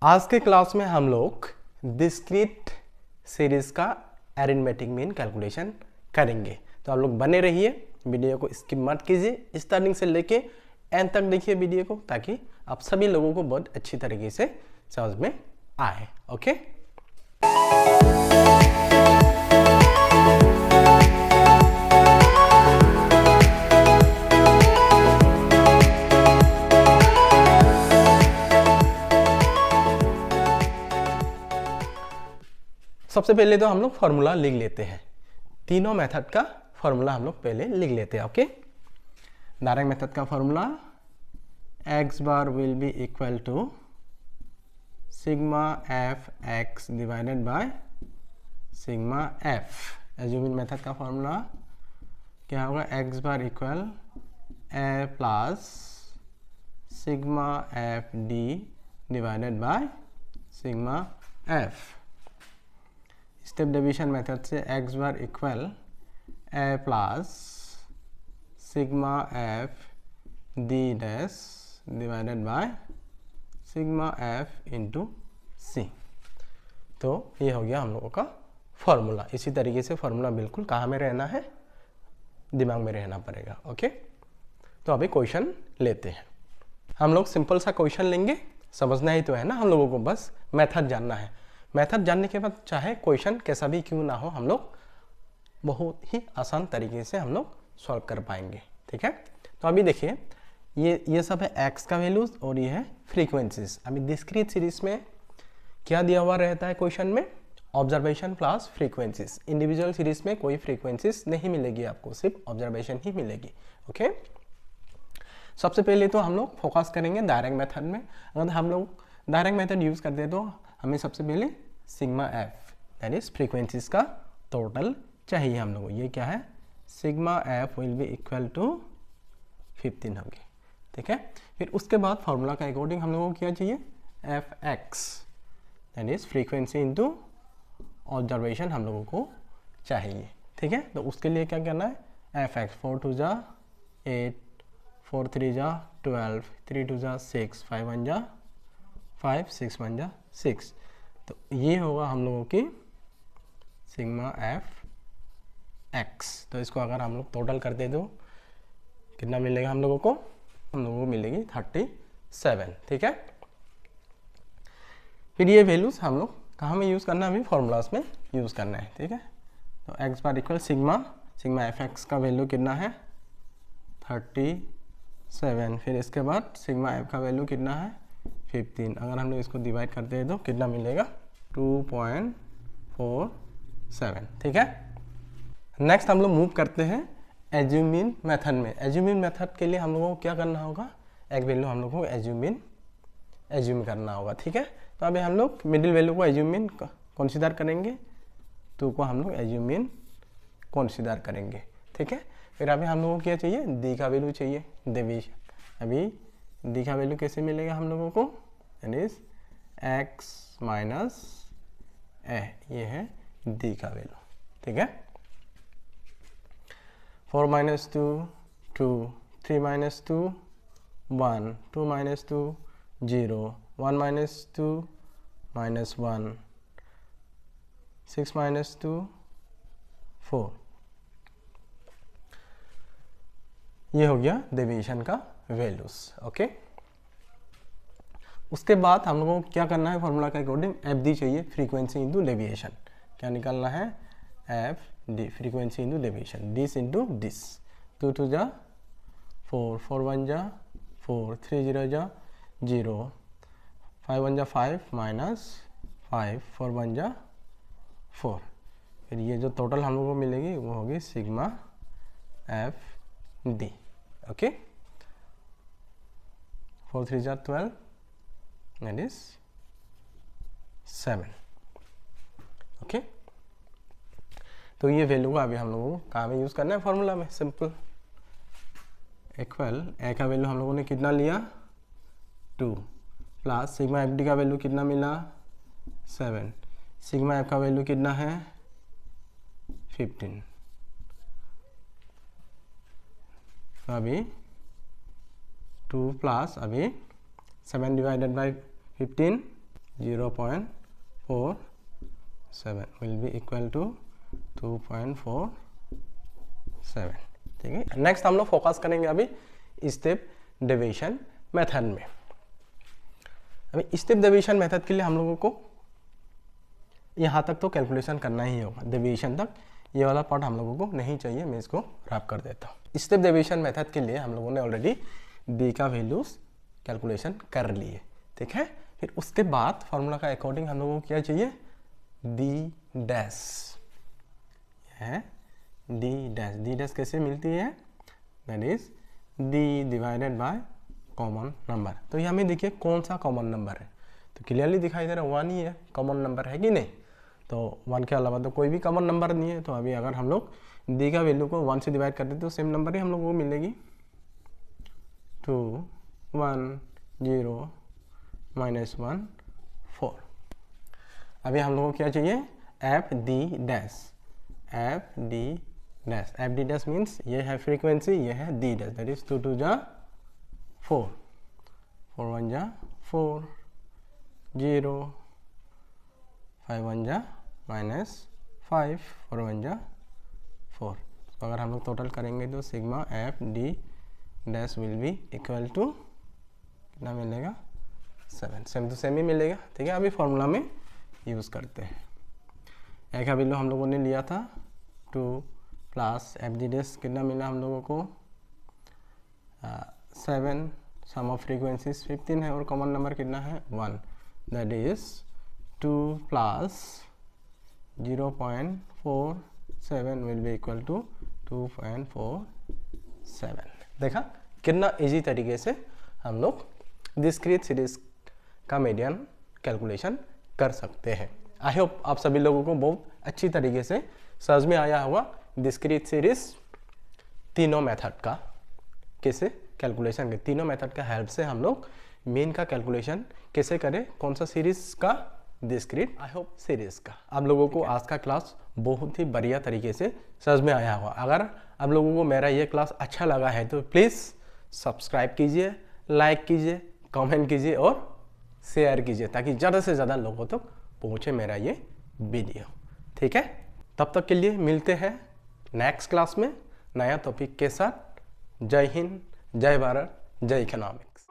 आज के क्लास में हम लोग डिस्क्रीट सीरीज का अरिथमेटिक मीन कैलकुलेशन करेंगे। तो आप लोग बने रहिए, वीडियो को स्किप मत कीजिए, स्टार्टिंग से लेके एंड तक देखिए वीडियो को, ताकि आप सभी लोगों को बहुत अच्छी तरीके से समझ में आए। ओके, सबसे पहले तो हम लोग फॉर्मूला लिख लेते हैं। तीनों मेथड का फॉर्मूला हम लोग पहले लिख लेते हैं। ओके, डायरेक्ट मेथड का formula x bar will be equal to sigma F X divided by sigma F. Assuming method का फॉर्मूला क्या होगा? x bar equal A plus sigma F D divided by sigma F. Step division method से x bar equal A plus sigma F D dash divided by sigma F into C. तो ये हो गया हम लोगों का फॉर्मूला। इसी तरीके से फॉर्मूला बिल्कुल कहाँ में रहना है? दिमाग में रहना पड़ेगा। ओके, तो अभी क्वेश्चन लेते हैं। हम लोग सिंपल सा क्वेश्चन लेंगे, समझना ही तो है ना हम लोगों को, बस मेथड जानना है। मेथड जानने के बाद चाहे क्वेश्चन कैसा भी क्यों ना हो, हम लोग बहुत ही आसान तरीके से हम लोग सॉल्व कर पाएंगे। ठीक है, तो अभी देखिए ये सब है एक्स का वैल्यूज और ये है फ्रीक्वेंसीज। अभी डिस्क्रीट सीरीज में क्या दिया हुआ रहता है क्वेश्चन में? Observation plus frequencies. Individual series में कोई फ्रीक्वेंसीज नहीं मिलेगी आपको, सिर्फ ऑब्जर्वेशन ही मिलेगी। ओके, सबसे पहले तो हम लोग फोकस करेंगे डायरेक्ट मेथड में। अगर हम लोग डायरेक्ट मेथड यूज करते हैं तो हमें सबसे पहले sigma F that is frequencies का टोटल चाहिए हम लोगों को। ये क्या है? Sigma F will be equal to 15 होगी। ठीक है, फिर उसके बाद फॉर्मूला का अकॉर्डिंग हम लोगों को क्या चाहिए? F x that is frequency into observation हम लोगों को चाहिए। ठीक है, तो उसके लिए क्या करना है? एफ एक्स 4 2 जा 8, 4 3 जा 12, 3 2 जा 6, 5 1 जा 5, 6 1 जा 6। तो ये होगा हम लोगों की सिग्मा एफ एक्स। तो इसको अगर हम लोग टोटल कर दे तो कितना मिलेगा हम लोगों को? हम लोगों को मिलेगी 37। ठीक है, फिर ये वैल्यूज हम लोग कहाँ में यूज़ करना है? अभी फॉर्मूलाज में यूज़ करना है। ठीक है, तो एक्स बार इक्वल सिग्मा एफ एक्स का वैल्यू कितना है? 37। फिर इसके बाद सिग्मा एफ का वैल्यू कितना है? 15। अगर हम लोग इसको डिवाइड करते हैं तो कितना मिलेगा? 2.47। ठीक है, नेक्स्ट हम लोग मूव करते हैं एज्यूमिंग मेथड में। एज्यूमिंग मेथड के लिए हम लोगों को क्या करना होगा? एक वैल्यू हम लोग को एज्यूम करना होगा। ठीक है, तो अभी हम लोग मिडिल वैल्यू को एज्यूमिंग कंसीडर करेंगे, 2 को हम लोग एज्यूमिंग कंसीडर करेंगे। ठीक है, फिर अभी हम लोगों को क्या चाहिए? डी का वैल्यू चाहिए, डिवीजन। अभी डी का वैल्यू कैसे मिलेगा हम लोगों को? दैट इज एक्स माइनस ए, ये है डी का वैल्यू। ठीक है, 4 minus 2 2, 3 minus 2 1, 2 minus 2 0, 1 minus 2 minus 1, 6 minus 2 4। ये हो गया डेविएशन का वैल्यूज। ओके, उसके बाद हम लोगों को क्या करना है? फॉर्मूला के अकॉर्डिंग एफ डी चाहिए, फ्रीक्वेंसी इंटू डेविएशन। क्या निकालना है? F D, frequency into deviation, this into this. 2 2 जा 4, 4 1 जा 4, 3 0 जा 0, 5 1 जा 5 माइनस 5, 4 1 जा 4। फिर ये जो टोटल हम लोग को मिलेगी वो होगी सिग्मा एफ डी। ओके, 4 3 जा 12 दैट इज 7। ओके, तो ये वैल्यू का अभी हम लोगों को कहाँ में यूज़ करना है? फॉर्मूला में। सिंपल इक्वल ए का वैल्यू हम लोगों ने कितना लिया? 2 प्लस सिग्मा एफ डी का वैल्यू कितना मिला? 7। सिग्मा एफ का वैल्यू कितना है? 15। तो अभी 2 प्लस अभी 7 divided by 15 0.47 will be equal to 2.47। ठीक है, नेक्स्ट हम लोग फोकस करेंगे अभी स्टेप डेविएशन मेथड में। अभी स्टेप डेविएशन मेथड के लिए हम लोगों को यहाँ तक तो कैलकुलेशन करना ही होगा, डेविएशन तक। ये वाला पार्ट हम लोगों को नहीं चाहिए, मैं इसको रैप कर देता हूँ। स्टेप डेविएशन मेथड के लिए हम लोगों ने ऑलरेडी डी का वैल्यूज कैलकुलेशन कर लिए, ठीक है। फिर उसके बाद फार्मूला का अकॉर्डिंग हम लोगों को क्या चाहिए, डी डैश है, डी डैश कैसे मिलती है, that is D divided by common number. तो यहाँ में देखिए कौन सा कॉमन नंबर है, तो क्लियरली दिखाई दे रहा है 1 ही है, कॉमन नंबर है कि नहीं। तो 1 के अलावा तो कोई भी कॉमन नंबर नहीं है। तो अभी अगर हम लोग डी का वैल्यू को 1 से डिवाइड कर देते तो सेम नंबर ही हम लोगों को मिलेगी, 2 1 0 -1 4। अभी हम लोगों को क्या चाहिए, एफ डी डैश मीन्स ये है फ्रीक्वेंसी, ये है डी डैश, दैट इज 2 2 जा 4 4 1 जा 4 0 5 1 जा -5 4 1 जा 4। तो अगर हम लोग टोटल करेंगे तो sigma F D dash will be equal to कितना मिलेगा, 7। सेम टू सेम ही मिलेगा, ठीक है। अभी फॉर्मूला में यूज़ करते हैं। ए का वैल्यू हम लोगों ने लिया था 2 प्लस एफ डी डैश कितना मिला हम लोगों को 7, सम ऑफ फ्रीक्वेंसीज 15 है और कॉमन नंबर कितना है 1, that is 2 plus 0.47 will be equal to 2.47। देखा कितना इजी तरीके से हम लोग डिस्क्रीट सीरीज का मीडियन कैलकुलेशन कर सकते हैं। आई होप आप सभी लोगों को बहुत अच्छी तरीके से समझ में आया होगा डिस्क्रीट सीरीज तीनों मेथड का कैसे कैलकुलेशन के, तीनों मेथड का हेल्प से हम लोग मीन का कैलकुलेशन कैसे करें, कौन सा सीरीज का, डिस्क्रीट आई होप सीरीज का। आप लोगों को आज का क्लास बहुत ही बढ़िया तरीके से समझ में आया होगा। अगर आप लोगों को मेरा ये क्लास अच्छा लगा है तो प्लीज़ सब्सक्राइब कीजिए, लाइक कीजिए, कमेंट कीजिए और शेयर कीजिए ताकि ज़्यादा से ज़्यादा लोगों तक पहुँचे मेरा ये वीडियो, ठीक है। तब तक के लिए मिलते हैं नेक्स्ट क्लास में नया टॉपिक के साथ। जय हिंद, जय भारत, जय इकोनॉमिक्स।